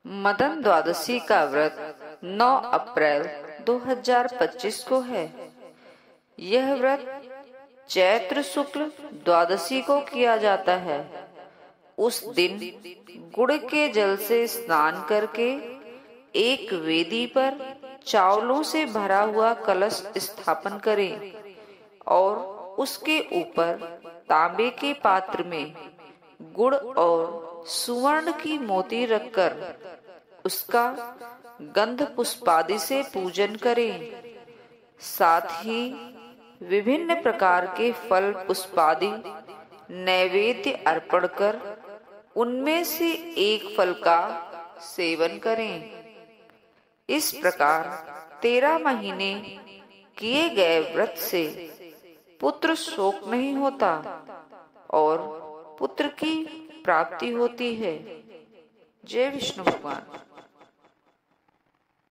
मदन द्वादशी का व्रत 9 अप्रैल 2025 को है। यह व्रत चैत्र शुक्ल द्वादशी को किया जाता है। उस दिन गुड़ के जल से स्नान करके एक वेदी पर चावलों से भरा हुआ कलश स्थापन करें और उसके ऊपर तांबे के पात्र में गुड़ और सुवर्ण की मोती रखकर उसका गंध पुष्पादि से पूजन करें। साथ ही विभिन्न प्रकार के फल पुष्पादि नैवेद्य अर्पण कर उनमें से एक फल का सेवन करें। इस प्रकार 13 महीने किए गए व्रत से पुत्र शोक नहीं होता और पुत्र की प्राप्ति होती है। जय विष्णु भगवान।